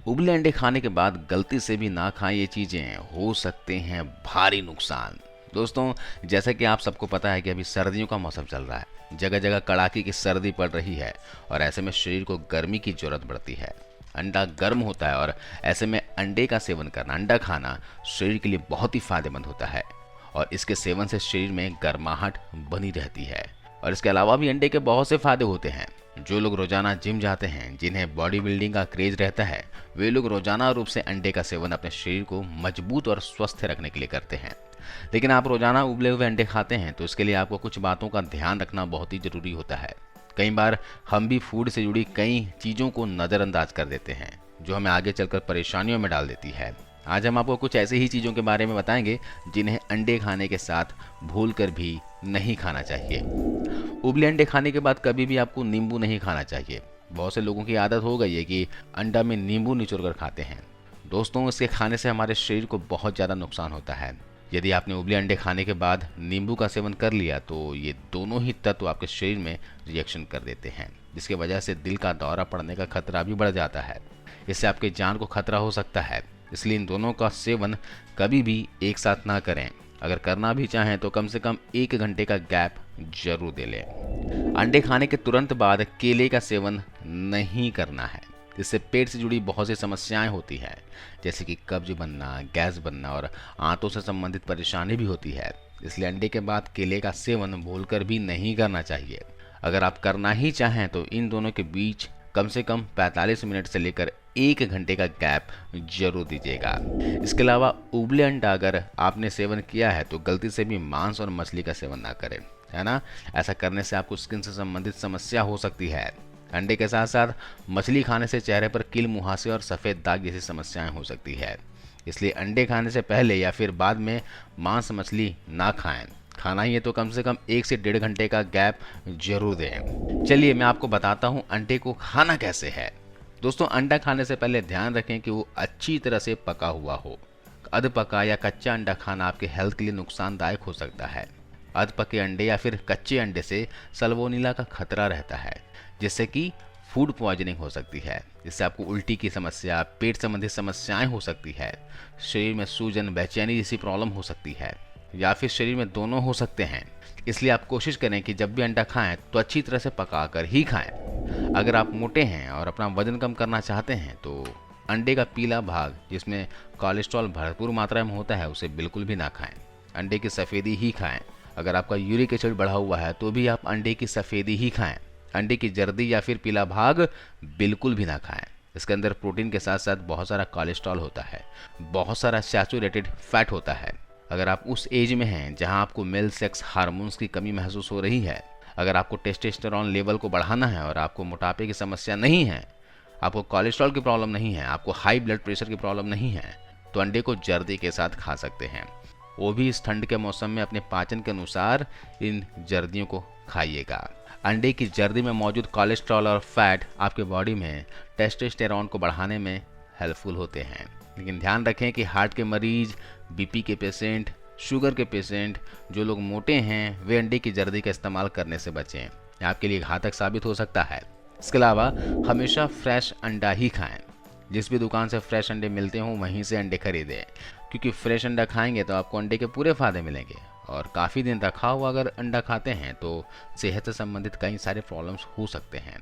उबले अंडे खाने के बाद गलती से भी ना खाएं, ये चीज़ें हो सकते हैं भारी नुकसान। दोस्तों, जैसा कि आप सबको पता है कि अभी सर्दियों का मौसम चल रहा है, जगह जगह कड़ाके की सर्दी पड़ रही है और ऐसे में शरीर को गर्मी की जरूरत पड़ती है। अंडा गर्म होता है और ऐसे में अंडे का सेवन करना, अंडा खाना शरीर के लिए बहुत ही फायदेमंद होता है और इसके सेवन से शरीर में गर्माहट बनी रहती है। और इसके अलावा भी अंडे के बहुत से फायदे होते हैं। जो लोग रोजाना जिम जाते हैं, जिन्हें बॉडी बिल्डिंग का क्रेज रहता है, वे लोग रोजाना रूप से अंडे का सेवन अपने शरीर को मजबूत और स्वस्थ रखने के लिए करते हैं। लेकिन आप रोजाना उबले हुए अंडे खाते हैं तो इसके लिए आपको कुछ बातों का ध्यान रखना बहुत ही जरूरी होता है। कई बार हम भी फूड से जुड़ी कई चीज़ों को नज़रअंदाज कर देते हैं, जो हमें आगे चलकर परेशानियों में डाल देती है। आज हम आपको कुछ ऐसी ही चीज़ों के बारे में बताएंगे जिन्हें अंडे खाने के साथ भूलकर भी नहीं खाना चाहिए। उबले अंडे खाने के बाद कभी भी आपको नींबू नहीं खाना चाहिए। बहुत से लोगों की आदत हो गई है कि अंडा में नींबू निचोड़ कर खाते हैं। दोस्तों, इसके खाने से हमारे शरीर को बहुत ज़्यादा नुकसान होता है। यदि आपने उबले अंडे खाने के बाद नींबू का सेवन कर लिया तो ये दोनों ही तत्व आपके शरीर में रिएक्शन कर देते हैं, जिसकी वजह से दिल का दौरा पड़ने का खतरा भी बढ़ जाता है। इससे आपकी जान को खतरा हो सकता है। इसलिए इन दोनों का सेवन कभी भी एक साथ ना करें। अगर करना भी चाहें तो कम से कम 1 घंटे का गैप जरूर दे लें। अंडे खाने के तुरंत बाद केले का सेवन नहीं करना है। इससे पेट से जुड़ी बहुत सी समस्याएं होती हैं, जैसे कि कब्ज बनना, गैस बनना और आंतों से संबंधित परेशानी भी होती है। इसलिए अंडे के बाद केले का सेवन भूलकर भी नहीं करना चाहिए। अगर आप करना ही चाहें तो इन दोनों के बीच कम से कम 45 मिनट से लेकर 1 घंटे का गैप जरूर दीजिएगा। इसके अलावा उबले अंडा अगर आपने सेवन किया है तो गलती से भी मांस और मछली का सेवन ना करें, है ना। ऐसा करने से आपको स्किन से संबंधित समस्या हो सकती है। अंडे के साथ साथ मछली खाने से चेहरे पर कील मुहासे और सफ़ेद दाग जैसी समस्याएं हो सकती है। इसलिए अंडे खाने से पहले या फिर बाद में मांस मछली ना खाएं। खाना ही है तो कम से कम 1 से 1.5 घंटे का गैप जरूर दें। चलिए मैं आपको बताता हूँ अंडे को खाना कैसे है। दोस्तों, अंडा खाने से पहले ध्यान रखें कि वो अच्छी तरह से पका हुआ हो। अध पका या कच्चा अंडा खाना आपके हेल्थ के लिए नुकसानदायक हो सकता है। अध पके अंडे या फिर कच्चे अंडे से सल्मोनेला का खतरा रहता है, जिससे कि फूड पॉइजनिंग हो सकती है। इससे आपको उल्टी की समस्या, पेट संबंधी समस्याएं हो सकती है, शरीर में सूजन, बेचैनी जैसी प्रॉब्लम हो सकती है, या फिर शरीर में दोनों हो सकते हैं। इसलिए आप कोशिश करें कि जब भी अंडा खाएं तो अच्छी तरह से पकाकर ही खाएं। अगर आप मोटे हैं और अपना वजन कम करना चाहते हैं तो अंडे का पीला भाग, जिसमें कोलेस्ट्रॉल भरपूर मात्रा में होता है, उसे बिल्कुल भी ना खाएं। अंडे की सफ़ेदी ही खाएं। अगर आपका यूरिक एसिड बढ़ा हुआ है तो भी आप अंडे की सफ़ेदी ही खाएं। अंडे की जर्दी या फिर पीला भाग बिल्कुल भी ना खाएं। इसके अंदर प्रोटीन के साथ साथ बहुत सारा कोलेस्ट्रॉल होता है, बहुत सारा सैचुरेटेड फैट होता है। अगर आप उस एज में हैं जहां आपको मेल सेक्स हार्मोन्स की कमी महसूस हो रही है, अगर आपको टेस्टोस्टेरोन लेवल को बढ़ाना है और आपको मोटापे की समस्या नहीं है, आपको कोलेस्ट्रॉल की प्रॉब्लम नहीं है, आपको हाई ब्लड प्रेशर की प्रॉब्लम नहीं है, तो अंडे को जर्दी के साथ खा सकते हैं। वो भी इस ठंड के मौसम में अपने पाचन के अनुसार इन जर्दियों को खाइएगा। अंडे की जर्दी में मौजूद कोलेस्ट्रॉल और फैट आपके बॉडी में टेस्टोस्टेरोन को बढ़ाने में हेल्पफुल होते हैं। लेकिन ध्यान रखें कि हार्ट के मरीज, बीपी के पेशेंट, शुगर के पेशेंट, जो लोग मोटे हैं, वे अंडे की जर्दी का इस्तेमाल करने से बचें। ये आपके लिए घातक साबित हो सकता है। इसके अलावा हमेशा फ्रेश अंडा ही खाएं। जिस भी दुकान से फ्रेश अंडे मिलते हों वहीं से अंडे खरीदें, क्योंकि फ्रेश अंडा खाएंगे तो आपको अंडे के पूरे फायदे मिलेंगे। और काफ़ी दिन रखा हुआ अगर अंडा खाते हैं तो सेहत से संबंधित कई सारे प्रॉब्लम्स हो सकते हैं।